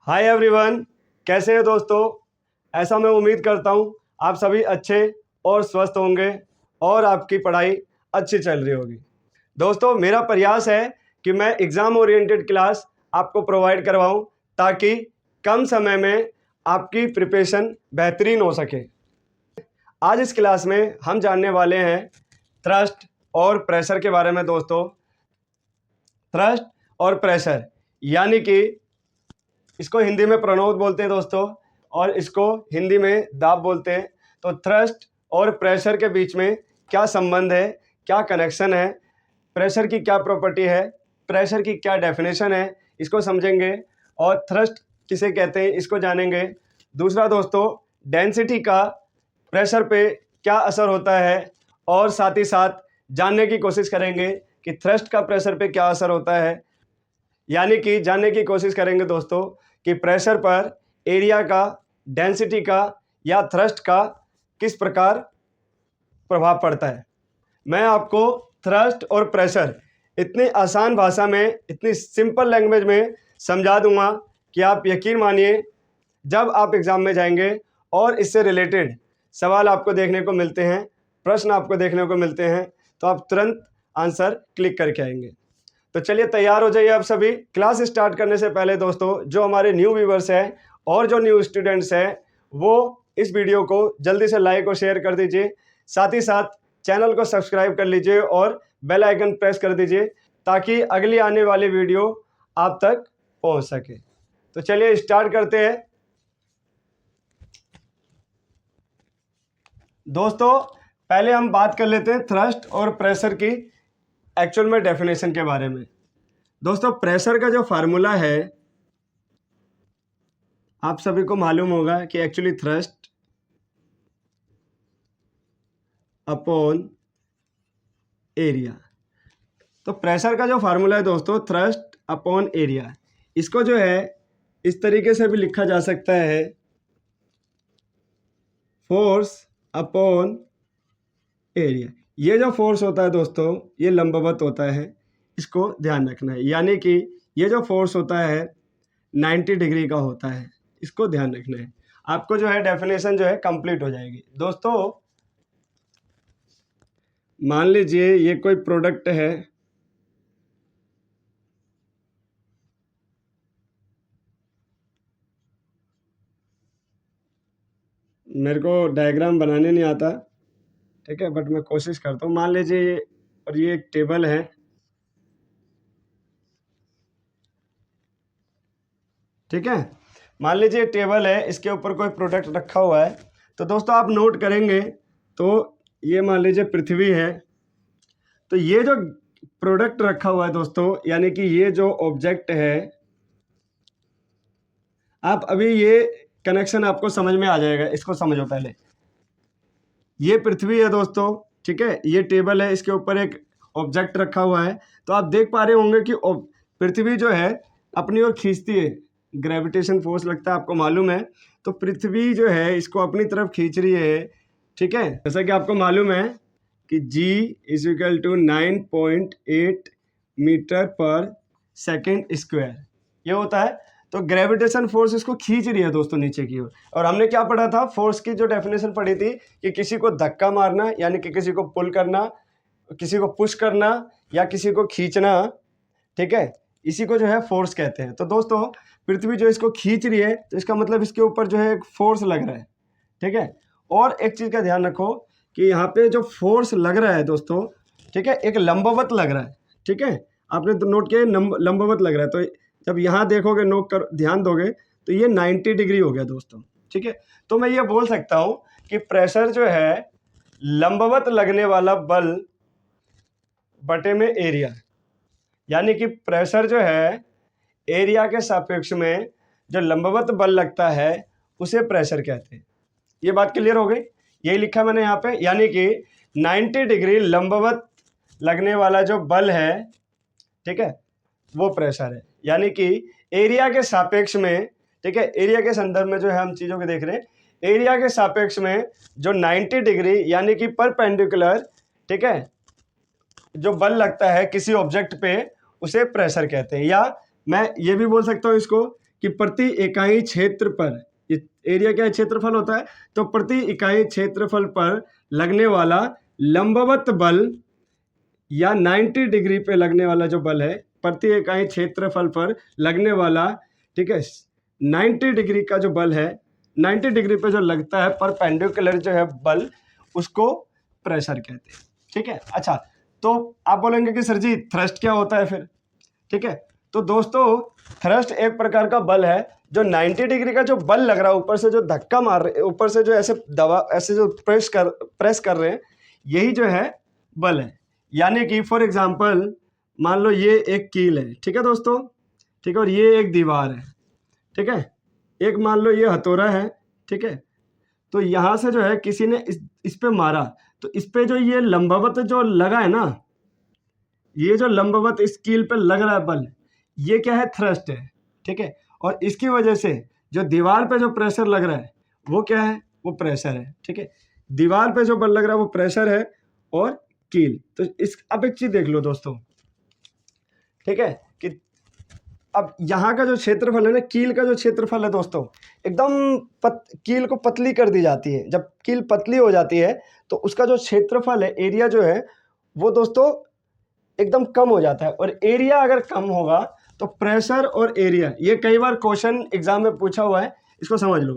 Hi everyone, कैसे हैं दोस्तों। ऐसा मैं उम्मीद करता हूं आप सभी अच्छे और स्वस्थ होंगे और आपकी पढ़ाई अच्छी चल रही होगी। दोस्तों, मेरा प्रयास है कि मैं एग्ज़ाम ओरिएंटेड क्लास आपको प्रोवाइड करवाऊं ताकि कम समय में आपकी प्रिपरेशन बेहतरीन हो सके। आज इस क्लास में हम जानने वाले हैं थ्रस्ट और प्रेशर के बारे में। दोस्तों, थ्रस्ट और प्रेशर यानी कि इसको हिंदी में प्रणोद बोलते हैं दोस्तों, और इसको हिंदी में दाब बोलते हैं। तो थ्रस्ट और प्रेशर के बीच में क्या संबंध है, क्या कनेक्शन है, प्रेशर की क्या प्रॉपर्टी है, प्रेशर की क्या डेफिनेशन है, इसको समझेंगे। और थ्रस्ट किसे कहते हैं इसको जानेंगे। दूसरा दोस्तों, डेंसिटी का प्रेशर पे क्या असर होता है, और साथ ही साथ जानने की कोशिश करेंगे कि थ्रस्ट का प्रेशर पे क्या असर होता है। यानी कि जानने की कोशिश करेंगे दोस्तों कि प्रेशर पर एरिया का, डेंसिटी का या थ्रस्ट का किस प्रकार प्रभाव पड़ता है। मैं आपको थ्रस्ट और प्रेशर इतनी आसान भाषा में, इतनी सिंपल लैंग्वेज में समझा दूंगा कि आप यकीन मानिए, जब आप एग्ज़ाम में जाएंगे और इससे रिलेटेड सवाल आपको देखने को मिलते हैं, प्रश्न आपको देखने को मिलते हैं, तो आप तुरंत आंसर क्लिक करके आएंगे। तो चलिए तैयार हो जाइए आप सभी। क्लास स्टार्ट करने से पहले दोस्तों, जो हमारे न्यू व्यूवर्स हैं और जो न्यू स्टूडेंट्स हैं, वो इस वीडियो को जल्दी से लाइक और शेयर कर दीजिए। साथ ही साथ चैनल को सब्सक्राइब कर लीजिए और बेल आइकन प्रेस कर दीजिए ताकि अगली आने वाली वीडियो आप तक पहुंच सके। तो चलिए स्टार्ट करते हैं। दोस्तों, पहले हम बात कर लेते हैं थ्रस्ट और प्रेशर की एक्चुअल में डेफिनेशन के बारे में। दोस्तों, प्रेशर का जो फार्मूला है आप सभी को मालूम होगा कि एक्चुअली थ्रस्ट अपॉन एरिया। तो प्रेशर का जो फार्मूला है दोस्तों, थ्रस्ट अपॉन एरिया, इसको जो है इस तरीके से भी लिखा जा सकता है, फोर्स अपॉन एरिया। ये जो फोर्स होता है दोस्तों, ये लंबवत होता है, इसको ध्यान रखना है। यानी कि ये जो फोर्स होता है 90 डिग्री का होता है, इसको ध्यान रखना है। आपको जो है डेफिनेशन जो है कंप्लीट हो जाएगी। दोस्तों, मान लीजिए ये कोई प्रोडक्ट है, मेरे को डायग्राम बनाने नहीं आता, ठीक है, बट मैं कोशिश करता हूँ। मान लीजिए और ये एक टेबल है, ठीक है। मान लीजिए टेबल है, इसके ऊपर कोई प्रोडक्ट रखा हुआ है। तो दोस्तों आप नोट करेंगे तो ये मान लीजिए पृथ्वी है। तो ये जो प्रोडक्ट रखा हुआ है दोस्तों, यानी कि ये जो ऑब्जेक्ट है, आप अभी ये कनेक्शन आपको समझ में आ जाएगा। इसको समझो पहले। ये पृथ्वी है दोस्तों, ठीक है, ये टेबल है, इसके ऊपर एक ऑब्जेक्ट रखा हुआ है। तो आप देख पा रहे होंगे कि पृथ्वी जो है अपनी ओर खींचती है, ग्रेविटेशन फोर्स लगता है, आपको मालूम है। तो पृथ्वी जो है इसको अपनी तरफ खींच रही है, ठीक है। जैसा कि आपको मालूम है कि G = 9.8 मीटर पर सेकेंड स्क्वायर ये होता है। तो ग्रेविटेशन फोर्स इसको खींच रही है दोस्तों नीचे की ओर। और हमने क्या पढ़ा था, फोर्स की जो डेफिनेशन पढ़ी थी कि किसी को धक्का मारना, यानी कि किसी को पुल करना, किसी को पुश करना या किसी को खींचना, ठीक है, इसी को जो है फोर्स कहते हैं। तो दोस्तों, पृथ्वी जो इसको खींच रही है, तो इसका मतलब इसके ऊपर जो है एक फोर्स लग रहा है, ठीक है। और एक चीज़ का ध्यान रखो कि यहाँ पे जो फोर्स लग रहा है दोस्तों, ठीक है, एक लंबवत लग रहा है, ठीक है। आपने तो नोट किया लंबवत लग रहा है। तो जब यहाँ देखोगे, नोट कर ध्यान दोगे, तो ये 90 डिग्री हो गया दोस्तों, ठीक है। तो मैं ये बोल सकता हूँ कि प्रेशर जो है लंबवत लगने वाला बल बटे में एरिया, यानी कि प्रेशर जो है एरिया के सापेक्ष में जो लंबवत बल लगता है उसे प्रेशर कहते हैं। ये बात क्लियर हो गई। यही लिखा मैंने यहाँ पे, यानी कि 90 डिग्री लंबवत लगने वाला जो बल है, ठीक है, वो प्रेशर है। यानी कि एरिया के सापेक्ष में, ठीक है, एरिया के संदर्भ में जो है हम चीज़ों को देख रहे हैं, एरिया के सापेक्ष में जो 90 डिग्री यानी कि परपेंडिकुलर, ठीक है, जो बल लगता है किसी ऑब्जेक्ट पे, उसे प्रेशर कहते हैं। या मैं ये भी बोल सकता हूँ इसको कि प्रति इकाई क्षेत्र पर, एरिया क्या है, क्षेत्रफल होता है, तो प्रति इकाई क्षेत्रफल पर लगने वाला लंबवत बल या 90 डिग्री पे लगने वाला जो बल है, प्रति इकाई क्षेत्रफल पर लगने वाला, ठीक है, 90 डिग्री का जो बल है, 90 डिग्री पे जो लगता है परपेंडिकुलर जो है बल, उसको प्रेशर कहते हैं। ठीक है, अच्छा, तो आप बोलेंगे कि सर जी थ्रस्ट क्या होता है फिर। ठीक है, तो दोस्तों थ्रस्ट एक प्रकार का बल है जो 90 डिग्री का जो बल लग रहा है, ऊपर से जो धक्का मार रहे, ऊपर से जो ऐसे दबा, ऐसे जो प्रेस कर रहे हैं, यही जो है बल है। यानी कि फॉर एग्जांपल मान लो ये एक कील है, ठीक है दोस्तों, ठीक है, और ये एक दीवार है, ठीक है, एक मान लो ये हथौड़ा है, ठीक है, तो यहाँ से जो है किसी ने इस पे मारा, तो इस पे जो ये लंबवत जो लगा है ना, ये जो लंबवत इस कील पे लग रहा है बल, ये क्या है, थ्रस्ट है। ठीक है, और इसकी वजह से जो दीवार पे जो प्रेशर लग रहा है वो क्या है, वो प्रेशर है। ठीक है, दीवार पे जो बल लग रहा है वो प्रेशर है और कील। तो इस अब एक चीज देख लो दोस्तों, ठीक है, कि अब यहाँ का जो क्षेत्रफल है ना, कील का जो क्षेत्रफल है दोस्तों, एकदम कील को पतली कर दी जाती है। जब कील पतली हो जाती है तो उसका जो क्षेत्रफल है, एरिया जो है वो दोस्तों एकदम कम हो जाता है। और एरिया अगर कम होगा तो प्रेशर और एरिया, ये कई बार क्वेश्चन एग्जाम में पूछा हुआ है, इसको समझ लो।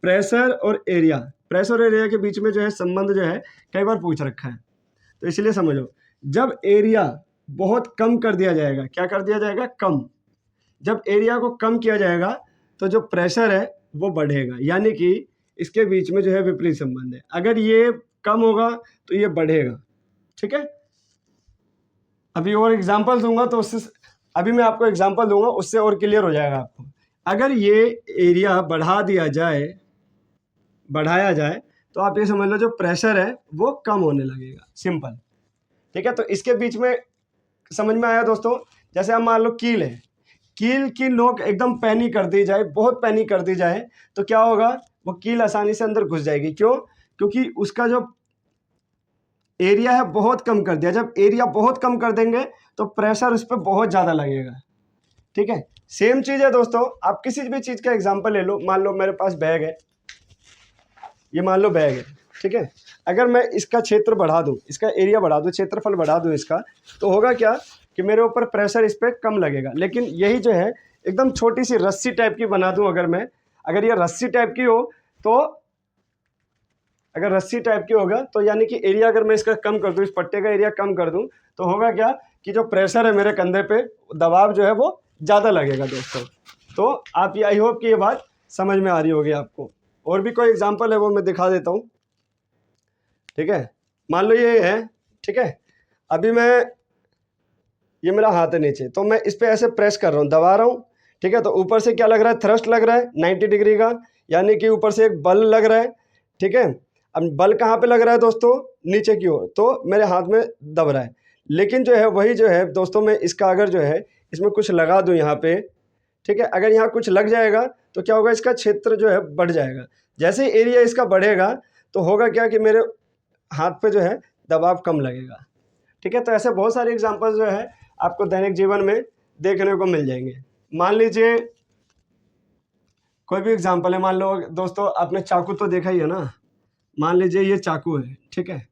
प्रेशर और एरिया, प्रेशर और एरिया के बीच में जो है संबंध जो है कई बार पूछ रखा है, तो इसलिए समझो। जब एरिया बहुत कम कर दिया जाएगा, क्या कर दिया जाएगा, कम, जब एरिया को कम किया जाएगा तो जो प्रेशर है वो बढ़ेगा। यानी कि इसके बीच में जो है विपरीत संबंध है, अगर ये कम होगा तो ये बढ़ेगा। ठीक है, अभी और एग्जांपल दूंगा तो उससे, अभी मैं आपको एग्जांपल दूंगा उससे और क्लियर हो जाएगा आपको। अगर ये एरिया बढ़ाया जाए तो आप ये समझ लो जो प्रेशर है वो कम होने लगेगा, सिंपल। ठीक है, तो इसके बीच में समझ में आया दोस्तों। जैसे हम मान लो कील है, कील की नोक एकदम पैनी कर दी जाए, बहुत पैनी कर दी जाए, तो क्या होगा, वो कील आसानी से अंदर घुस जाएगी। क्यों, क्योंकि उसका जो एरिया है बहुत कम कर दिया। जब एरिया बहुत कम कर देंगे तो प्रेशर उस पर बहुत ज़्यादा लगेगा। ठीक है, सेम चीज़ है दोस्तों, आप किसी भी चीज़ का एग्जांपल ले लो। मान लो मेरे पास बैग है, ये मान लो बैग है, ठीक है, अगर मैं इसका क्षेत्र बढ़ा दूं, इसका एरिया बढ़ा दूं, क्षेत्रफल बढ़ा दूं इसका, तो होगा क्या कि मेरे ऊपर प्रेशर इस पर कम लगेगा। लेकिन यही जो है एकदम छोटी सी रस्सी टाइप की बना दूं अगर मैं, अगर ये रस्सी टाइप की हो तो, अगर रस्सी टाइप की होगा तो यानी कि एरिया अगर मैं इसका कम कर दूं, इस पट्टे का एरिया कम कर दूं, तो होगा क्या कि जो प्रेशर है मेरे कंधे पे, दबाव जो है वो ज़्यादा लगेगा दोस्तों। तो आप ये, आई होप कि ये बात समझ में आ रही होगी आपको। और भी कोई एग्जांपल है वो मैं दिखा देता हूँ। ठीक है, मान लो ये है, ठीक है, अभी मैं, ये मेरा हाथ है नीचे, तो मैं इस पर ऐसे प्रेस कर रहा हूँ, दबा रहा हूँ। ठीक है, तो ऊपर से क्या लग रहा है, थ्रस्ट लग रहा है 90 डिग्री का, यानी कि ऊपर से एक बल लग रहा है। ठीक है, अब बल कहाँ पे लग रहा है दोस्तों, नीचे की ओर, तो मेरे हाथ में दब रहा है। लेकिन जो है वही जो है दोस्तों, मैं इसका अगर जो है इसमें कुछ लगा दूँ यहाँ पे, ठीक है, अगर यहाँ कुछ लग जाएगा तो क्या होगा, इसका क्षेत्र जो है बढ़ जाएगा। जैसे ही एरिया इसका बढ़ेगा तो होगा क्या कि मेरे हाथ पे जो है दबाव कम लगेगा। ठीक है, तो ऐसे बहुत सारे एग्जांपल जो है आपको दैनिक जीवन में देखने को मिल जाएंगे। मान लीजिए कोई भी एग्जांपल है, मान लो दोस्तों आपने चाकू तो देखा ही है ना, मान लीजिए ये चाकू है, ठीक है,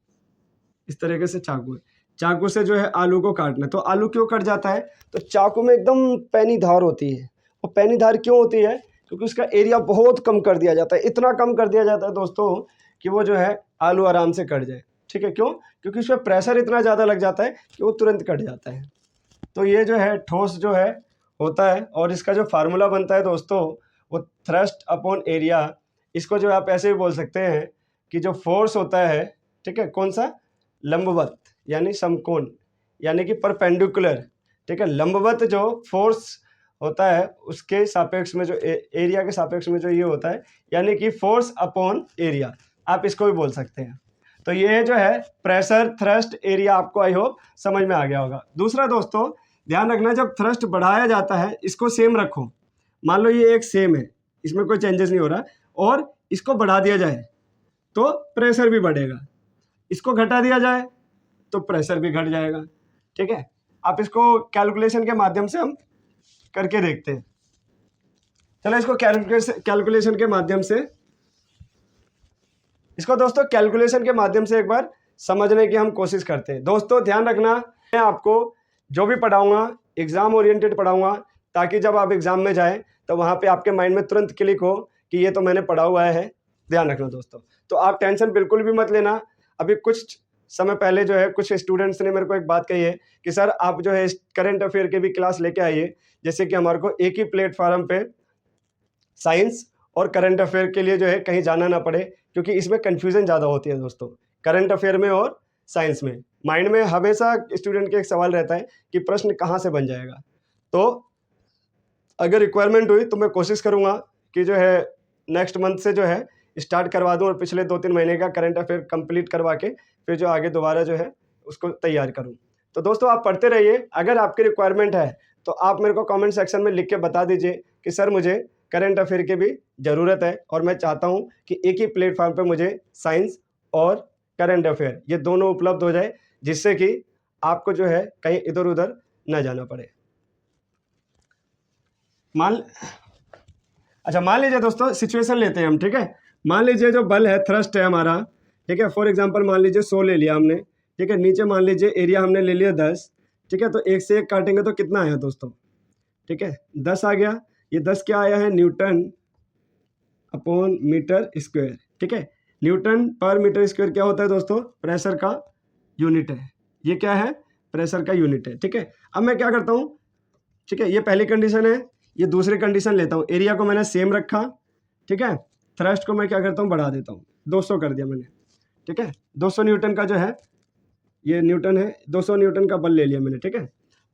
इस तरीके से चाकू है, चाकू से जो है आलू को काटना है। तो आलू क्यों कट जाता है, तो चाकू में एकदम पैनी धार होती है। और पैनी धार क्यों होती है, क्योंकि उसका एरिया बहुत कम कर दिया जाता है, इतना कम कर दिया जाता है दोस्तों कि वो जो है आलू आराम से कट जाए। ठीक है, क्यों, क्योंकि उस पर प्रेशर इतना ज़्यादा लग जाता है कि वो तुरंत कट जाता है। तो ये जो है ठोस जो है होता है, और इसका जो फार्मूला बनता है दोस्तों वो थ्रस्ट अपॉन एरिया। इसको जो आप ऐसे भी बोल सकते हैं कि जो फोर्स होता है, ठीक है, कौन सा, लंबवत यानी समकोण, यानी कि परपेंडिकुलर। ठीक है, लंबवत जो फोर्स होता है उसके सापेक्ष में जो एरिया के सापेक्ष में जो ये होता है, यानी कि फोर्स अपॉन एरिया, आप इसको भी बोल सकते हैं। तो ये जो है प्रेशर, थ्रस्ट, एरिया आपको आई होप समझ में आ गया होगा। दूसरा दोस्तों ध्यान रखना, जब थ्रस्ट बढ़ाया जाता है, इसको सेम रखो, मान लो ये एक सेम है, इसमें कोई चेंजेस नहीं हो रहा, और इसको बढ़ा दिया जाए तो प्रेशर भी बढ़ेगा, इसको घटा दिया जाए तो प्रेशर भी घट जाएगा। ठीक है, आप इसको कैलकुलेशन के माध्यम से हम करके देखते हैं। चलो इसको कैलकुलेशन के माध्यम से, इसको दोस्तों कैलकुलेशन के माध्यम से एक बार समझने की हम कोशिश करते हैं। दोस्तों ध्यान रखना, मैं आपको जो भी पढ़ाऊंगा एग्जाम ओरिएंटेड पढ़ाऊंगा, ताकि जब आप एग्जाम में जाएं तो वहां पे आपके माइंड में तुरंत क्लिक हो कि ये तो मैंने पढ़ा हुआ है। ध्यान रखना दोस्तों। तो आप टेंशन बिल्कुल भी मत लेना। अभी कुछ समय पहले जो है कुछ स्टूडेंट्स ने मेरे को एक बात कही है कि सर आप जो है करंट अफेयर के भी क्लास लेके आइए, जैसे कि हमारे को एक ही प्लेटफॉर्म पे साइंस और करंट अफेयर के लिए जो है कहीं जाना ना पड़े, क्योंकि इसमें कन्फ्यूजन ज़्यादा होती है दोस्तों। करंट अफेयर में और साइंस में माइंड में हमेशा स्टूडेंट के एक सवाल रहता है कि प्रश्न कहाँ से बन जाएगा। तो अगर रिक्वायरमेंट हुई तो मैं कोशिश करूँगा कि जो है नेक्स्ट मंथ से जो है स्टार्ट करवा दूँ और पिछले 2-3 महीने का करंट अफेयर कंप्लीट करवा के फिर जो आगे दोबारा जो है उसको तैयार करूँ। तो दोस्तों आप पढ़ते रहिए। अगर आपकी रिक्वायरमेंट है तो आप मेरे को कमेंट सेक्शन में लिख के बता दीजिए कि सर मुझे करंट अफेयर की भी ज़रूरत है और मैं चाहता हूँ कि एक ही प्लेटफॉर्म पे मुझे साइंस और करंट अफेयर ये दोनों उपलब्ध हो जाए, जिससे कि आपको जो है कहीं इधर उधर ना जाना पड़े। मान लीजिए दोस्तों सिचुएशन लेते हैं हम, ठीक है। मान लीजिए जो बल है थ्रस्ट है हमारा, ठीक है। फॉर एग्जांपल मान लीजिए 100 ले लिया हमने, ठीक है। नीचे मान लीजिए एरिया हमने ले लिया 10, ठीक है। तो 1 से 1 काटेंगे तो कितना आया दोस्तों, ठीक है 10 आ गया। ये 10 क्या आया है, न्यूटन अपॉन मीटर स्क्वायर, ठीक है। न्यूटन पर मीटर स्क्वायर क्या होता है दोस्तों, प्रेशर का यूनिट है। ये क्या है, प्रेशर का यूनिट है, ठीक है। अब मैं क्या करता हूँ, ठीक है, ये पहली कंडीशन है। ये दूसरी कंडीशन लेता हूँ, एरिया को मैंने सेम रखा, ठीक है। थ्रस्ट को मैं क्या करता हूँ, बढ़ा देता हूँ, 200 कर दिया मैंने, ठीक है। 200 न्यूटन का जो है, ये न्यूटन है, 200 न्यूटन का बल ले लिया मैंने, ठीक है।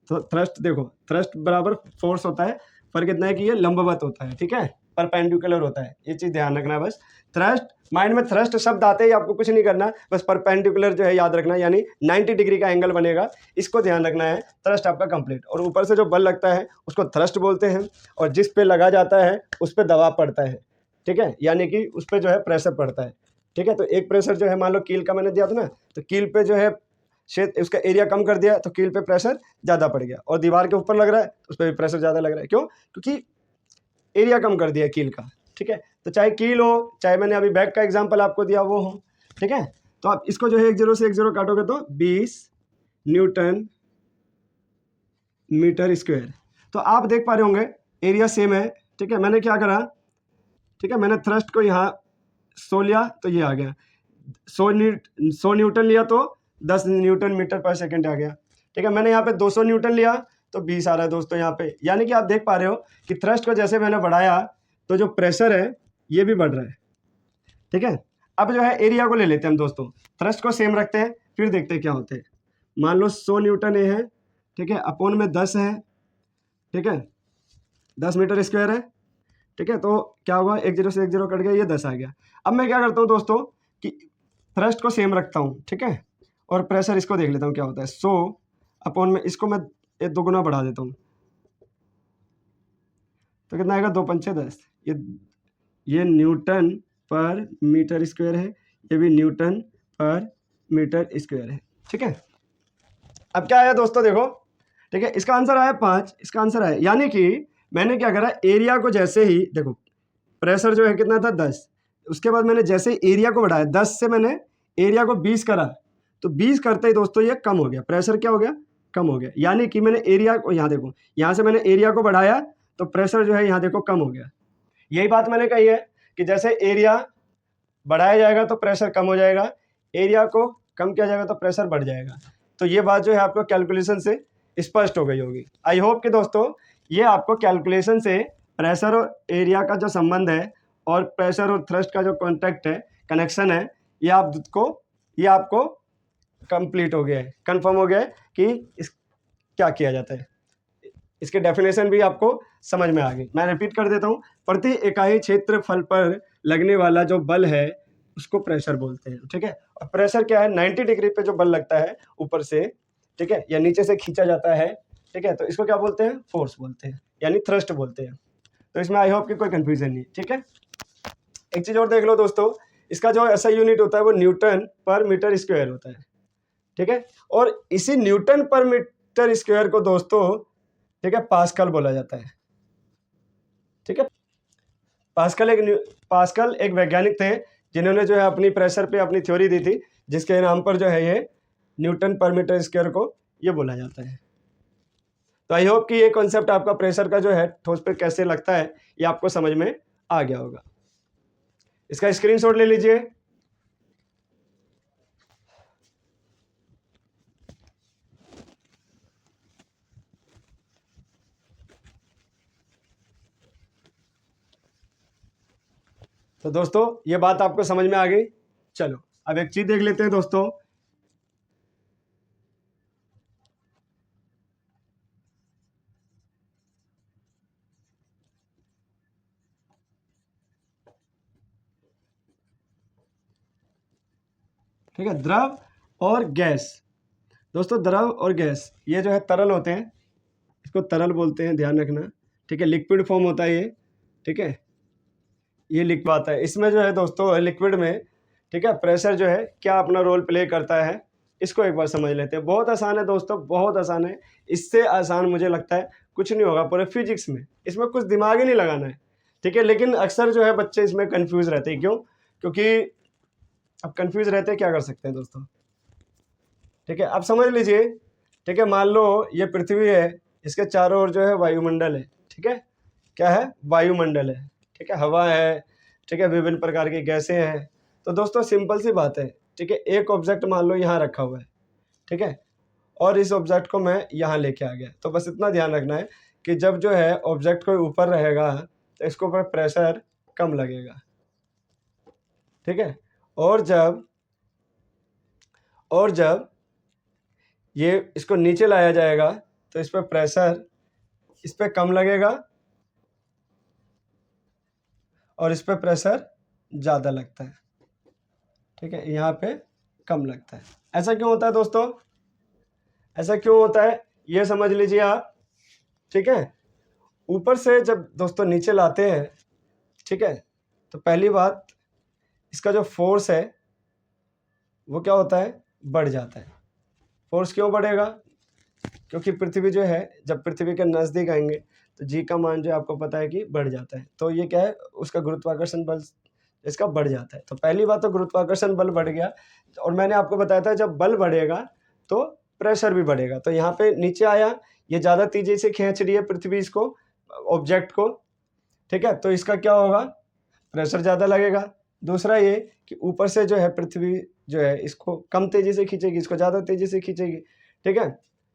तो थ्रस्ट देखो, थ्रस्ट बराबर फोर्स होता है, फर्क इतना है कि ये लंबवत होता है, ठीक है, परपेंडिकुलर होता है। ये चीज़ ध्यान रखना बस। थ्रस्ट, माइंड में थ्रस्ट शब्द आते ही आपको कुछ नहीं करना, बस परपेंडिकुलर जो है याद रखना, यानी 90 डिग्री का एंगल बनेगा, इसको ध्यान रखना है। थ्रस्ट आपका कंप्लीट। और ऊपर से जो बल लगता है उसको थ्रस्ट बोलते हैं, और जिस पे लगा जाता है उस पर दबाव पड़ता है, ठीक है, यानी कि उस पर जो है प्रेशर पड़ता है, ठीक है। तो एक प्रेशर जो है, मान लो कील का मैंने दिया था ना, तो कील पे जो है क्षेत्र, उसका एरिया कम कर दिया तो कील पे प्रेशर ज़्यादा पड़ गया, और दीवार के ऊपर लग रहा है उस पर भी प्रेशर ज़्यादा लग रहा है। क्यों, क्योंकि एरिया कम कर दिया कील का, ठीक है। तो चाहे कील हो, चाहे मैंने अभी बैग का एग्जांपल आपको दिया वो हो, ठीक है। तो आप इसको जो है 1 0 से 1 0 काटोगे तो 20 न्यूटन मीटर स्क्वायर। तो आप देख पा रहे होंगे एरिया सेम है, ठीक है। मैंने क्या करा, ठीक है, मैंने थ्रस्ट को यहाँ 100 लिया तो ये आ गया 100 न्यूटन लिया तो 10 न्यूटन मीटर पर सेकेंड आ गया, ठीक है। मैंने यहाँ पे 200 न्यूटन लिया तो 20 आ रहा है दोस्तों यहाँ पे। यानी कि आप देख पा रहे हो कि थ्रस्ट को जैसे मैंने बढ़ाया तो जो प्रेशर है ये भी बढ़ रहा है, ठीक है। अब जो है एरिया को ले लेते हैं हम दोस्तों, थ्रस्ट को सेम रखते हैं, फिर देखते हैं क्या होते हैं। मान लो 100 न्यूटन ये है, ठीक है, अपोन में 10 है, ठीक है, 10 मीटर स्क्वायर है, ठीक है। तो क्या होगा, 1 0 से 1 0 कट गया, ये 10 आ गया। अब मैं क्या करता हूँ दोस्तों कि थ्रस्ट को सेम रखता हूँ, ठीक है, और प्रेशर इसको देख लेता हूँ क्या होता है। 100 अपोन में इसको मैं 2 गुना बढ़ा देता हूँ, तो कितना आएगा, 2 पंचे 10। ये न्यूटन पर मीटर स्क्वायर है, ये भी न्यूटन पर मीटर स्क्वायर है, ठीक है। अब क्या आया दोस्तों देखो, ठीक है, इसका आंसर आया 5, इसका आंसर आया। यानी कि मैंने क्या करा, एरिया को जैसे ही देखो, प्रेशर जो है कितना था 10, उसके बाद मैंने जैसे ही एरिया को बढ़ाया, 10 से मैंने एरिया को 20 करा, तो 20 करते ही दोस्तों ये कम हो गया, प्रेशर क्या हो गया, कम हो गया। यानी कि मैंने एरिया को, यहाँ देखो, यहाँ से मैंने एरिया को बढ़ाया तो प्रेशर जो है यहाँ देखो कम हो गया। यही बात मैंने कही है कि जैसे एरिया बढ़ाया जाएगा तो प्रेशर कम हो जाएगा, एरिया को कम किया जाएगा तो प्रेशर बढ़ जाएगा। तो ये बात जो है आपको कैलकुलेशन से स्पष्ट हो गई होगी। आई होप कि दोस्तों ये आपको कैलकुलेशन से प्रेशर और एरिया का जो संबंध है और प्रेशर और थ्रस्ट का जो कॉन्टैक्ट है, कनेक्शन है, ये आपको कंप्लीट हो गया है, कंफर्म हो गया है कि इस क्या किया जाता है। इसके डेफिनेशन भी आपको समझ में आ गई। मैं रिपीट कर देता हूँ, प्रति इकाई क्षेत्रफल पर लगने वाला जो बल है उसको प्रेशर बोलते हैं, ठीक है। और प्रेशर क्या है, 90 डिग्री पे जो बल लगता है ऊपर से, ठीक है, या नीचे से खींचा जाता है, ठीक है, तो इसको क्या बोलते हैं, फोर्स बोलते हैं, यानी थ्रस्ट बोलते हैं। तो इसमें आई होप कि कोई कंफ्यूजन नहीं, ठीक है। एक चीज़ और देख लो दोस्तों, इसका जो ऐसा यूनिट होता है वो न्यूटन पर मीटर स्क्वायर होता है, ठीक है। और इसी न्यूटन पर मीटर स्क्वायर को दोस्तों, ठीक है, पास्कल बोला जाता है, ठीक है। पास्कल एक वैज्ञानिक थे जिन्होंने जो है अपनी प्रेशर पे अपनी थ्योरी दी थी, जिसके नाम पर जो है ये न्यूटन पर मीटर स्क्वायर को ये बोला जाता है। तो आई होप कि ये कॉन्सेप्ट आपका प्रेशर का जो है ठोस पे कैसे लगता है ये आपको समझ में आ गया होगा। इसका स्क्रीनशॉट ले लीजिए। तो दोस्तों ये बात आपको समझ में आ गई। चलो अब एक चीज देख लेते हैं दोस्तों। ठीक है, द्रव और गैस। दोस्तों द्रव और गैस ये जो है तरल होते हैं, इसको तरल बोलते हैं, ध्यान रखना। ठीक है, लिक्विड फॉर्म होता है ये। ठीक है, ये लिक्विड आता है। इसमें जो है दोस्तों लिक्विड में, ठीक है, प्रेशर जो है क्या अपना रोल प्ले करता है, इसको एक बार समझ लेते हैं। बहुत आसान है दोस्तों, बहुत आसान है। इससे आसान मुझे लगता है कुछ नहीं होगा पूरे फिजिक्स में। इसमें कुछ दिमाग ही नहीं लगाना है। ठीक है, लेकिन अक्सर जो है बच्चे इसमें कंफ्यूज रहते हैं। क्यों? क्योंकि अब कंफ्यूज रहते हैं, क्या कर सकते हैं दोस्तों। ठीक है, अब समझ लीजिए। ठीक है, मान लो ये पृथ्वी है, इसके चारों ओर जो है वायुमंडल है। ठीक है, क्या है? वायुमंडल है। ठीक है, हवा है। ठीक है, विभिन्न प्रकार की गैसें हैं। तो दोस्तों सिंपल सी बात है। ठीक है, एक ऑब्जेक्ट मान लो यहाँ रखा हुआ है। ठीक है, और इस ऑब्जेक्ट को मैं यहाँ लेके आ गया, तो बस इतना ध्यान रखना है कि जब जो है ऑब्जेक्ट को ऊपर रहेगा तो इसके ऊपर प्रेशर कम लगेगा। ठीक है, और जब ये इसको नीचे लाया जाएगा तो इस पर प्रेशर इस पर कम लगेगा और इस पर प्रेशर ज़्यादा लगता है। ठीक है, यहाँ पे कम लगता है। ऐसा क्यों होता है दोस्तों? ऐसा क्यों होता है ये समझ लीजिए आप। ठीक है, ऊपर से जब दोस्तों नीचे लाते हैं, ठीक है, तो पहली बात इसका जो फोर्स है वो क्या होता है? बढ़ जाता है। फोर्स क्यों बढ़ेगा? क्योंकि पृथ्वी जो है, जब पृथ्वी के नज़दीक आएंगे तो जी का मान जो आपको पता है कि बढ़ जाता है। तो ये क्या है? उसका गुरुत्वाकर्षण बल इसका बढ़ जाता है। तो पहली बात तो गुरुत्वाकर्षण बल बढ़ गया, और मैंने आपको बताया था जब बल बढ़ेगा तो प्रेशर भी बढ़ेगा। तो यहाँ पे नीचे आया, ये ज़्यादा तेजी से खींच रही है पृथ्वी इसको, ऑब्जेक्ट को। ठीक है, तो इसका क्या होगा? प्रेशर ज़्यादा लगेगा। दूसरा ये कि ऊपर से जो है पृथ्वी जो है इसको कम तेजी से खींचेगी, इसको ज़्यादा तेजी से खींचेगी। ठीक है,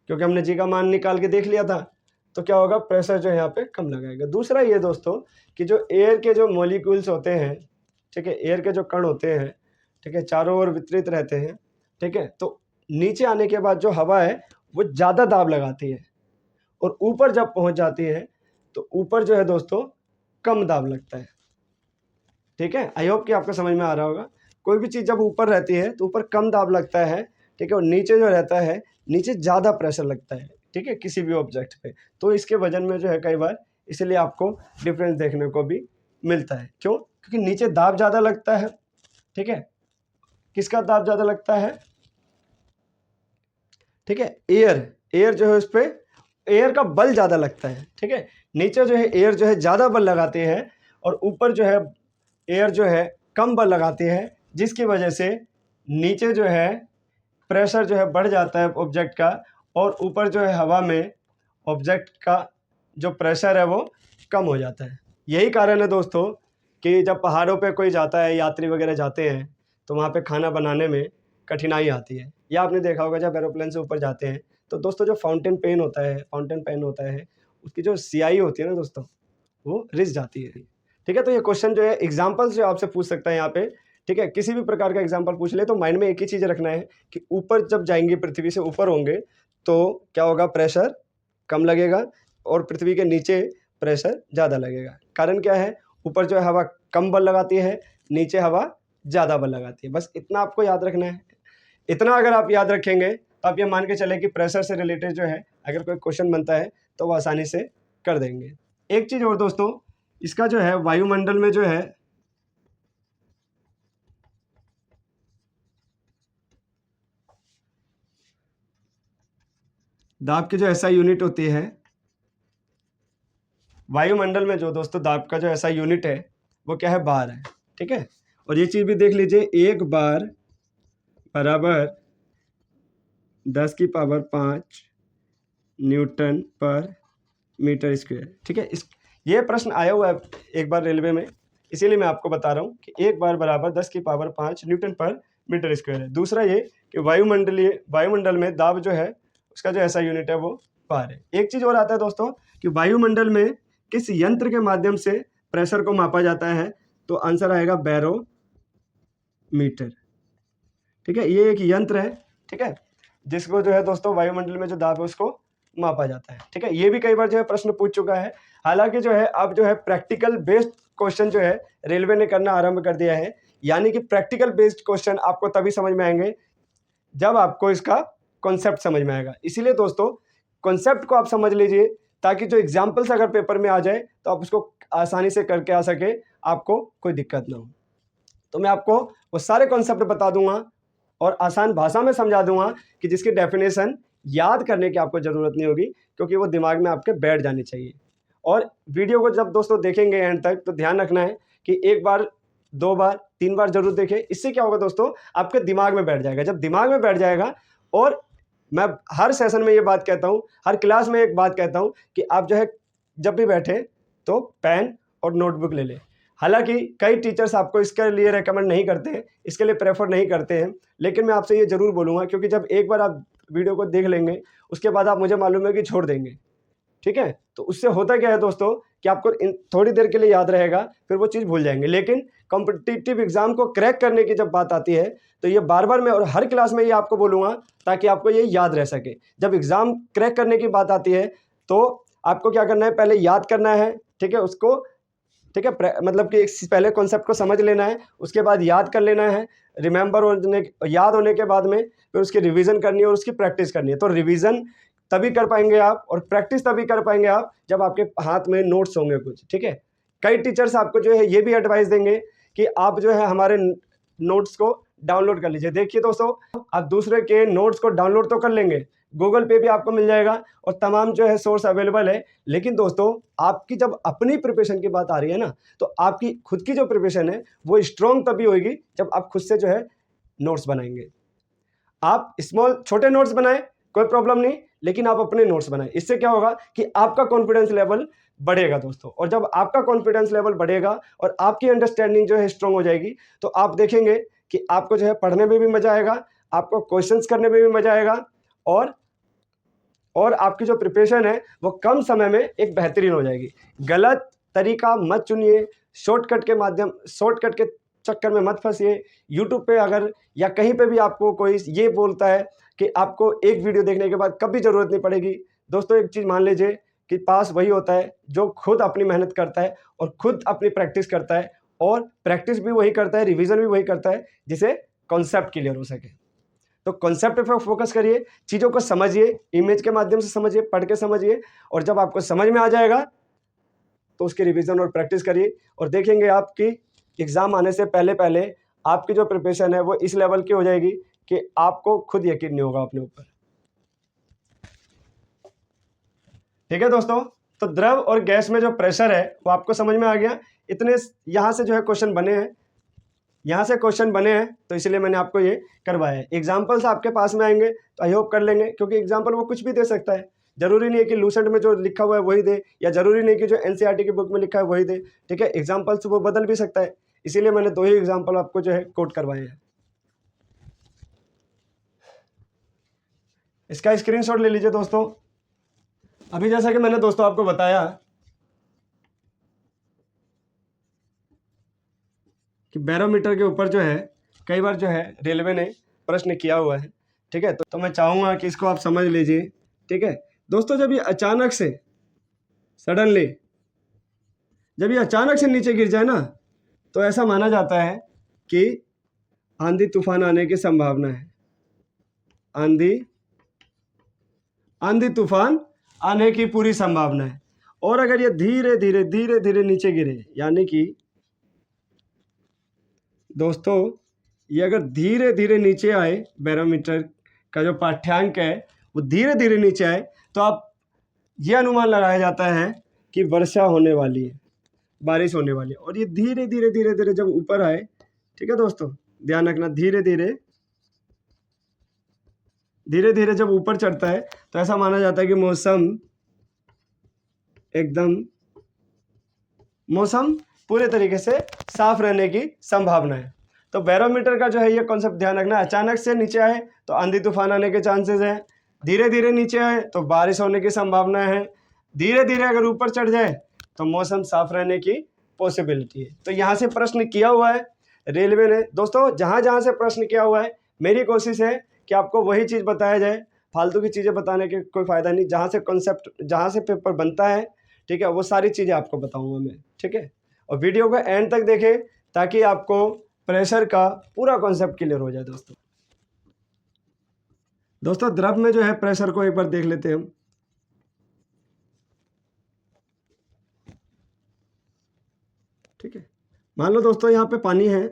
क्योंकि हमने जी का मान निकाल के देख लिया था। तो क्या होगा? प्रेशर जो है यहाँ पे कम लगाएगा। दूसरा ये दोस्तों कि जो एयर के जो मॉलिक्यूल्स होते हैं, ठीक है, एयर के जो कण होते हैं, ठीक है, चारों ओर वितरित रहते हैं। ठीक है, तो नीचे आने के बाद जो हवा है वो ज़्यादा दाब लगाती है, और ऊपर जब पहुंच जाती है तो ऊपर जो है दोस्तों कम दाब लगता है। ठीक है, आई होप कि आपको समझ में आ रहा होगा। कोई भी चीज़ जब ऊपर रहती है तो ऊपर कम दाब लगता है। ठीक है, और नीचे जो रहता है, नीचे ज़्यादा प्रेशर लगता है। ठीक है, किसी भी ऑब्जेक्ट पे। तो इसके वजन में जो है कई बार इसलिए आपको डिफरेंस देखने को भी मिलता है। क्यों? क्योंकि नीचे दाब ज़्यादा लगता है। ठीक है, किसका दाब ज़्यादा लगता है? ठीक है, एयर जो है उस पर एयर का बल ज़्यादा लगता है। ठीक है, नीचे जो है एयर जो है ज़्यादा बल लगाते हैं, और ऊपर जो है एयर जो है कम बल लगाती है, जिसकी वजह से नीचे जो है प्रेशर जो है बढ़ जाता है ऑब्जेक्ट का, और ऊपर जो है हवा में ऑब्जेक्ट का जो प्रेशर है वो कम हो जाता है। यही कारण है दोस्तों कि जब पहाड़ों पे कोई जाता है, यात्री वगैरह जाते हैं, तो वहाँ पे खाना बनाने में कठिनाई आती है। या आपने देखा होगा जब एरोप्लेन से ऊपर जाते हैं तो दोस्तों जो फाउंटेन पेन होता है, उसकी जो सियाही होती है ना दोस्तों, वो रिस जाती है। ठीक है, तो ये क्वेश्चन जो है एग्जाम्पल्स जो आपसे पूछ सकता है यहाँ पे। ठीक है, किसी भी प्रकार का एग्जाम्पल पूछ ले तो माइंड में एक ही चीज़ रखना है कि ऊपर जब जाएंगे, पृथ्वी से ऊपर होंगे, तो क्या होगा? प्रेशर कम लगेगा, और पृथ्वी के नीचे प्रेशर ज़्यादा लगेगा। कारण क्या है? ऊपर जो है हवा कम बल लगाती है, नीचे हवा ज़्यादा बल लगाती है। बस इतना आपको याद रखना है। इतना अगर आप याद रखेंगे तो आप ये मान के चले कि प्रेशर से रिलेटेड जो है अगर कोई क्वेश्चन बनता है तो वो आसानी से कर देंगे। एक चीज़ और दोस्तों, इसका जो है वायुमंडल में जो है दाब की जो ऐसा यूनिट होती है, वायुमंडल में जो दोस्तों दाब का जो ऐसा यूनिट है वो क्या है, बार है। ठीक है, और ये चीज़ भी देख लीजिए, 1 बार बराबर 10⁵ न्यूटन पर मीटर स्क्वायर। ठीक है, ये प्रश्न आया हुआ है एक बार रेलवे में, इसीलिए मैं आपको बता रहा हूँ कि 1 बार बराबर 10⁵ न्यूटन पर मीटर स्क्वायर है। दूसरा ये कि वायुमंडल में दाब जो है उसका जो ऐसा यूनिट है वो बार है। एक चीज़ और आता है दोस्तों कि वायुमंडल में किस यंत्र के माध्यम से प्रेशर को मापा जाता है, तो आंसर आएगा बैरोमीटर। ठीक है, ये एक यंत्र है, ठीक है, जिसको जो है दोस्तों वायुमंडल में जो दाब है उसको मापा जाता है। ठीक है, ये भी कई बार जो है प्रश्न पूछ चुका है। हालांकि जो है अब जो है प्रैक्टिकल बेस्ड क्वेश्चन जो है रेलवे ने करना आरंभ कर दिया है, यानी कि प्रैक्टिकल बेस्ड क्वेश्चन आपको तभी समझ में आएंगे जब आपको इसका कॉन्सेप्ट समझ में आएगा। इसीलिए दोस्तों कॉन्सेप्ट को आप समझ लीजिए, ताकि जो एग्जाम्पल्स अगर पेपर में आ जाए तो आप उसको आसानी से करके आ सके, आपको कोई दिक्कत ना हो। तो मैं आपको वो सारे कॉन्सेप्ट बता दूंगा और आसान भाषा में समझा दूंगा कि जिसकी डेफिनेशन याद करने की आपको ज़रूरत नहीं होगी, क्योंकि वो दिमाग में आपके बैठ जानी चाहिए। और वीडियो को जब दोस्तों देखेंगे एंड तक, तो ध्यान रखना है कि 1 बार 2 बार 3 बार जरूर देखें। इससे क्या होगा दोस्तों, आपके दिमाग में बैठ जाएगा। जब दिमाग में बैठ जाएगा, और मैं हर सेशन में ये बात कहता हूँ, हर क्लास में एक बात कहता हूँ कि आप जो है जब भी बैठे तो पेन और नोटबुक ले लें। हालांकि कई टीचर्स आपको इसके लिए रेकमेंड नहीं करते हैं, इसके लिए प्रेफर नहीं करते हैं, लेकिन मैं आपसे ये ज़रूर बोलूँगा, क्योंकि जब एक बार आप वीडियो को देख लेंगे उसके बाद आप, मुझे मालूम है कि छोड़ देंगे। ठीक है, तो उससे होता क्या है दोस्तों कि आपको थोड़ी देर के लिए याद रहेगा, फिर वो चीज़ भूल जाएंगे। लेकिन कॉम्पिटिटिव एग्जाम को क्रैक करने की जब बात आती है, तो ये बार बार मैं और हर क्लास में ये आपको बोलूँगा, ताकि आपको ये याद रह सके। जब एग्ज़ाम क्रैक करने की बात आती है तो आपको क्या करना है, पहले याद करना है। ठीक है, उसको, ठीक है, मतलब कि पहले कॉन्सेप्ट को समझ लेना है, उसके बाद याद कर लेना है। याद होने के बाद में फिर उसकी रिवीजन करनी है और उसकी प्रैक्टिस करनी है। तो रिवीजन तभी कर पाएंगे आप और प्रैक्टिस तभी कर पाएंगे आप जब आपके हाथ में नोट्स होंगे कुछ। ठीक है, कई टीचर्स आपको जो है ये भी एडवाइस देंगे कि आप जो है हमारे नोट्स को डाउनलोड कर लीजिए। देखिए दोस्तों, आप दूसरे के नोट्स को डाउनलोड तो कर लेंगे, गूगल पे भी आपको मिल जाएगा और तमाम जो है सोर्स अवेलेबल है। लेकिन दोस्तों आपकी जब अपनी प्रिपरेशन की बात आ रही है ना, तो आपकी खुद की जो प्रिपरेशन है वो स्ट्रॉन्ग तभी होगी जब आप खुद से जो है नोट्स बनाएंगे। आप छोटे नोट्स बनाएं, कोई प्रॉब्लम नहीं, लेकिन आप अपने नोट्स बनाएं। इससे क्या होगा कि आपका कॉन्फिडेंस लेवल बढ़ेगा दोस्तों, और जब आपका कॉन्फिडेंस लेवल बढ़ेगा और आपकी अंडरस्टैंडिंग जो है स्ट्रॉन्ग हो जाएगी, तो आप देखेंगे कि आपको जो है पढ़ने में भी मजा आएगा, आपको क्वेश्चंस करने में भी मजा आएगा, और आपकी जो प्रिपरेशन है वो कम समय में एक बेहतरीन हो जाएगी। गलत तरीका मत चुनिए, शॉर्टकट के चक्कर में मत फंसिए। यूट्यूब पे अगर या कहीं पे भी आपको कोई ये बोलता है कि आपको एक वीडियो देखने के बाद कभी ज़रूरत नहीं पड़ेगी, दोस्तों एक चीज़ मान लीजिए कि पास वही होता है जो खुद अपनी मेहनत करता है और खुद अपनी प्रैक्टिस करता है, और प्रैक्टिस भी वही करता है, रिवीजन भी वही करता है, जिसे कॉन्सेप्ट क्लियर हो सके। तो कॉन्सेप्ट पे फोकस करिए, चीज़ों को समझिए, इमेज के माध्यम से समझिए, पढ़ के समझिए, और जब आपको समझ में आ जाएगा तो उसकी रिवीजन और प्रैक्टिस करिए, और देखेंगे आपकी एग्ज़ाम आने से पहले पहले आपकी जो प्रिपरेशन है वो इस लेवल की हो जाएगी कि आपको खुद यकीन नहीं होगा अपने ऊपर। ठीक है दोस्तों, तो द्रव और गैस में जो प्रेशर है वो आपको समझ में आ गया। इतने यहाँ से जो है क्वेश्चन बने हैं, तो इसलिए मैंने आपको ये करवाया है। एग्जाम्पल्स आपके पास में आएंगे तो आई होप कर लेंगे, क्योंकि एग्जाम्पल वो कुछ भी दे सकता है। जरूरी नहीं है कि लूसेंट में जो लिखा हुआ है वही दे, या जरूरी नहीं कि जो एनसीईआरटी की बुक में लिखा है वही दे। ठीक है, एग्जाम्पल्स वो बदल भी सकता है, इसीलिए मैंने 2 ही एग्जाम्पल आपको जो है कोट करवाए हैं। इसका स्क्रीनशॉट ले लीजिए दोस्तों। अभी जैसा कि मैंने दोस्तों आपको बताया कि बैरोमीटर के ऊपर जो है कई बार जो है रेलवे ने प्रश्न किया हुआ है। ठीक है, तो मैं चाहूँगा कि इसको आप समझ लीजिए। ठीक है दोस्तों, जब ये अचानक से सडनली जब ये अचानक से नीचे गिर जाए ना, तो ऐसा माना जाता है कि आंधी तूफान आने की संभावना है। आंधी तूफान आने की पूरी संभावना है। और अगर ये धीरे धीरे नीचे गिरे, यानी कि दोस्तों ये अगर धीरे धीरे नीचे आए, बैरोमीटर का जो पाठ्यांक है वो धीरे धीरे नीचे आए, तो आप ये अनुमान लगाया जाता है कि वर्षा होने वाली है। बारिश होने वाली है। और ये धीरे धीरे धीरे धीरे जब ऊपर आए, ठीक है दोस्तों, ध्यान रखना, धीरे धीरे धीरे धीरे जब ऊपर चढ़ता है तो ऐसा माना जाता है कि मौसम पूरे तरीके से साफ रहने की संभावना है। तो बैरोमीटर का जो है ये कॉन्सेप्ट ध्यान रखना, अचानक से नीचे आए तो आंधी तूफान आने के चांसेस है, धीरे धीरे नीचे आए तो बारिश होने की संभावना है, धीरे धीरे अगर ऊपर चढ़ जाए तो मौसम साफ रहने की पॉसिबिलिटी है। तो यहाँ से प्रश्न किया हुआ है रेलवे ने। दोस्तों जहाँ जहाँ से प्रश्न किया हुआ है, मेरी कोशिश है कि आपको वही चीज़ बताया जाए, फालतू की चीज़ें बताने के कोई फ़ायदा नहीं। जहाँ से कॉन्सेप्ट, जहाँ से पेपर बनता है, ठीक है, वो सारी चीज़ें आपको बताऊँगा मैं, ठीक है। और वीडियो को एंड तक देखें ताकि आपको प्रेशर का पूरा कॉन्सेप्ट क्लियर हो जाए। दोस्तों द्रव में जो है प्रेशर को एक बार देख लेते हैं हम। ठीक है, मान लो दोस्तों यहाँ पे पानी है,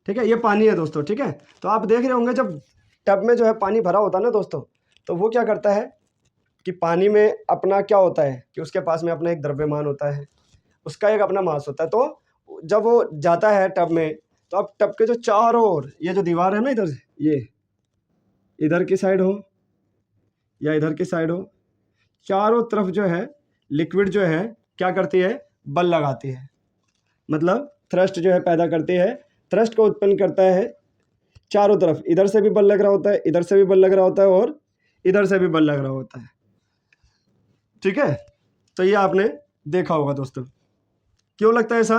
ठीक है, ये पानी है दोस्तों, ठीक है। तो आप देख रहे होंगे जब टब में जो है पानी भरा होता है ना दोस्तों, तो वो क्या करता है कि पानी में अपना क्या होता है कि उसके पास में अपना एक द्रव्यमान होता है, उसका एक अपना मास होता है। तो जब वो जाता है टब में, तो अब टब के जो चारों ओर ये जो दीवार है ना, इधर से ये इधर की साइड हो या इधर की साइड हो, चारों तरफ जो है लिक्विड जो है क्या करती है, बल लगाती है, मतलब थ्रस्ट जो है पैदा करती है, थ्रस्ट को उत्पन्न करता है चारों तरफ। इधर से भी बल लग रहा होता है, इधर से भी बल लग रहा होता है और इधर से भी बल लग रहा होता है, ठीक है। तो ये आपने देखा होगा दोस्तों। क्यों लगता है ऐसा?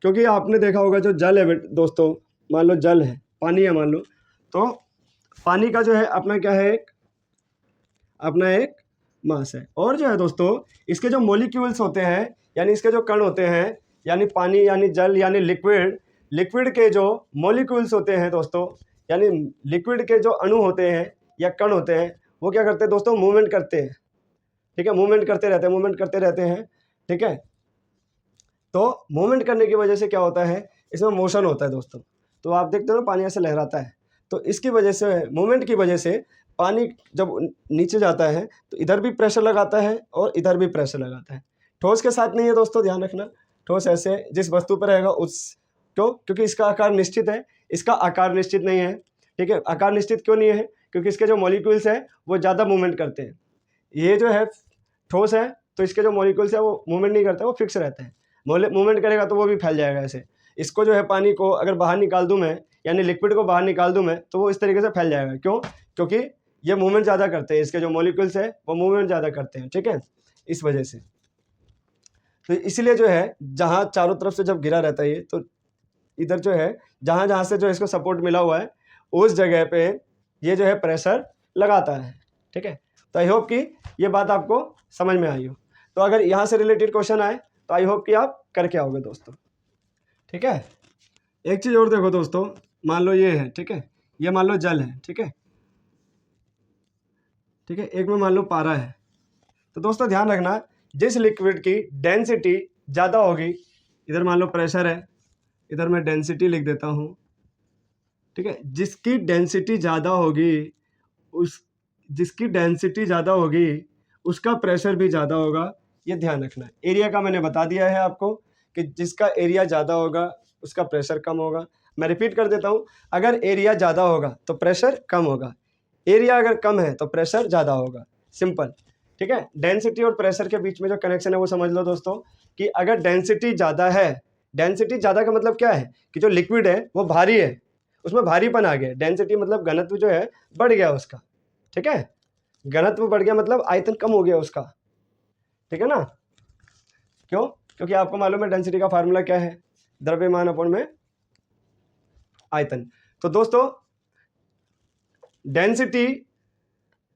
क्योंकि आपने देखा होगा जो जल है दोस्तों, मान लो जल है, पानी है मान लो, तो पानी का जो है अपना क्या है, अपना एक मास है। और जो है दोस्तों इसके जो मॉलिक्यूल्स होते हैं, यानी इसके जो कण होते हैं, यानी पानी यानी जल यानी लिक्विड के जो मॉलिक्यूल्स होते हैं दोस्तों, यानी लिक्विड के जो अणु होते हैं या कण होते हैं, वो क्या करते हैं दोस्तों, मूवमेंट करते हैं, ठीक है, मूवमेंट करते रहते हैं, ठीक है। तो मूवमेंट करने की वजह से क्या होता है, इसमें मोशन होता है दोस्तों। तो आप देखते हो ना पानी ऐसे लहराता है, तो इसकी वजह से, मूवमेंट की वजह से पानी जब नीचे जाता है तो इधर भी प्रेशर लगाता है और इधर भी प्रेशर लगाता है। ठोस के साथ नहीं है दोस्तों, ध्यान रखना। ठोस ऐसे जिस वस्तु पर रहेगा उस क्योंकि इसका आकार निश्चित है, इसका आकार निश्चित नहीं है, ठीक है। आकार निश्चित क्यों नहीं है? क्योंकि इसके जो मॉलिक्यूल्स हैं वो ज़्यादा मूवमेंट करते हैं। ये जो है ठोस है तो इसके जो मॉलिक्यूल्स है वो मूवमेंट नहीं करते, वो फिक्स रहते हैं। मूवमेंट करेगा तो वो भी फैल जाएगा ऐसे। इसको जो है पानी को अगर बाहर निकाल दूं मैं, यानी लिक्विड को बाहर निकाल दूं मैं, तो वो इस तरीके से फैल जाएगा। क्यों? क्योंकि ये मूवमेंट ज़्यादा करते हैं, इसके जो मॉलिक्यूल्स है वो मूवमेंट ज़्यादा करते हैं, ठीक है, इस वजह से। तो इसलिए जो है जहाँ चारों तरफ से जब गिरा रहता है ये, तो इधर जो है जहाँ जहाँ से जो इसको सपोर्ट मिला हुआ है उस जगह पे ये जो है प्रेशर लगाता है, ठीक है। तो आई होप कि ये बात आपको समझ में आई हो। तो अगर यहाँ से रिलेटेड क्वेश्चन आए तो आई होप कि आप करके आओगे दोस्तों, ठीक है। एक चीज़ और देखो दोस्तों, मान लो ये है, ठीक है, ये मान लो जल है, ठीक है, ठीक है, एक में मान लो पारा है। तो दोस्तों ध्यान रखना, जिस लिक्विड की डेंसिटी ज़्यादा होगी, इधर मान लो प्रेशर है, इधर मैं डेंसिटी लिख देता हूँ, ठीक है, जिसकी डेंसिटी ज़्यादा होगी जिसकी डेंसिटी ज़्यादा होगी उसका प्रेशर भी ज़्यादा होगा। ये ध्यान रखना है। एरिया का मैंने बता दिया है आपको कि जिसका एरिया ज़्यादा होगा उसका प्रेशर कम होगा। मैं रिपीट कर देता हूँ, अगर एरिया ज़्यादा होगा तो प्रेशर कम होगा, एरिया अगर कम है तो प्रेशर ज़्यादा होगा, सिंपल, ठीक है। डेंसिटी और प्रेशर के बीच में जो कनेक्शन है वो समझ लो दोस्तों, कि अगर डेंसिटी ज़्यादा है, डेंसिटी ज़्यादा का मतलब क्या है कि जो लिक्विड है वो भारी है, उसमें भारीपन आ गया। डेंसिटी मतलब घनत्व जो है बढ़ गया उसका, ठीक है, घनत्व बढ़ गया मतलब आयतन कम हो गया उसका, ठीक है ना। क्यों? क्योंकि आपको मालूम है डेंसिटी का फार्मूला क्या है, द्रव्यमान अपॉन में आयतन। तो दोस्तों डेंसिटी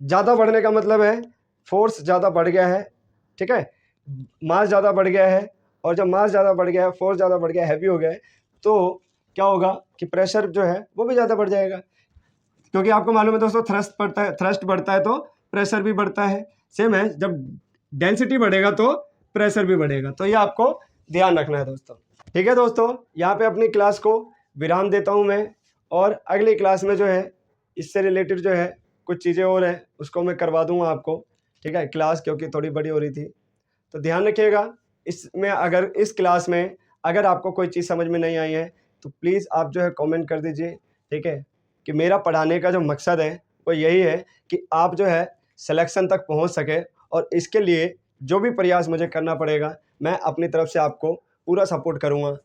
ज़्यादा बढ़ने का मतलब है फोर्स ज़्यादा बढ़ गया है, ठीक है, मास ज़्यादा बढ़ गया है, और जब मास ज़्यादा बढ़ गया है, फोर्स ज़्यादा बढ़ गया, हैवी हो गया है, तो क्या होगा कि प्रेशर जो है वो भी ज़्यादा बढ़ जाएगा। क्योंकि आपको मालूम है दोस्तों थ्रस्ट बढ़ता है तो प्रेशर भी बढ़ता है। सेम है, जब डेंसिटी बढ़ेगा तो प्रेशर भी बढ़ेगा। तो ये आपको ध्यान रखना है दोस्तों, ठीक है। दोस्तों यहाँ पे अपनी क्लास को विराम देता हूँ मैं, और अगली क्लास में जो है इससे रिलेटेड जो है कुछ चीज़ें और हैं उसको मैं करवा दूँगा आपको, ठीक है, क्लास क्योंकि थोड़ी बड़ी हो रही थी। तो ध्यान रखिएगा, इसमें अगर इस क्लास में अगर आपको कोई चीज़ समझ में नहीं आई है तो प्लीज़ आप जो है कमेंट कर दीजिए, ठीक है। कि मेरा पढ़ाने का जो मकसद है वो यही है कि आप जो है सिलेक्शन तक पहुंच सके, और इसके लिए जो भी प्रयास मुझे करना पड़ेगा मैं अपनी तरफ से आपको पूरा सपोर्ट करूंगा,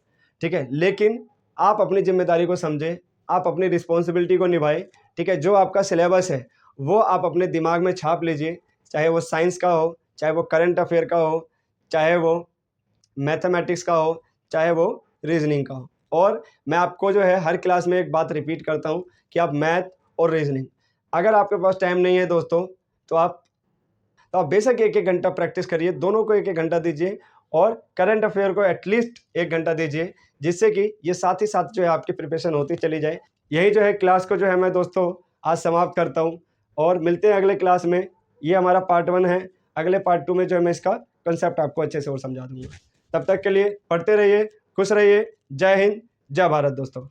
ठीक है। लेकिन आप अपनी जिम्मेदारी को समझें, आप अपनी रिस्पॉन्सिबिलिटी को निभाएं, ठीक है। जो आपका सिलेबस है वो आप अपने दिमाग में छाप लीजिए, चाहे वो साइंस का हो, चाहे वो करंट अफेयर का हो, चाहे वो मैथमेटिक्स का हो, चाहे वो रीजनिंग का हो। और मैं आपको जो है हर क्लास में एक बात रिपीट करता हूँ कि आप मैथ और रीजनिंग, अगर आपके पास टाइम नहीं है दोस्तों तो आप बेशक 1-1 घंटा प्रैक्टिस करिए, दोनों को 1-1 घंटा दीजिए, और करंट अफेयर को एटलीस्ट 1 घंटा दीजिए, जिससे कि ये साथ ही साथ जो है आपकी प्रिपरेशन होती चली जाए। यही जो है क्लास को जो है मैं दोस्तों आज समाप्त करता हूँ, और मिलते हैं अगले क्लास में। ये हमारा पार्ट 1 है, अगले पार्ट 2 में जो है मैं इसका कंसेप्ट आपको अच्छे से और समझा दूंगा। तब तक के लिए पढ़ते रहिए, खुश रहिए। जय हिंद, जय भारत दोस्तों।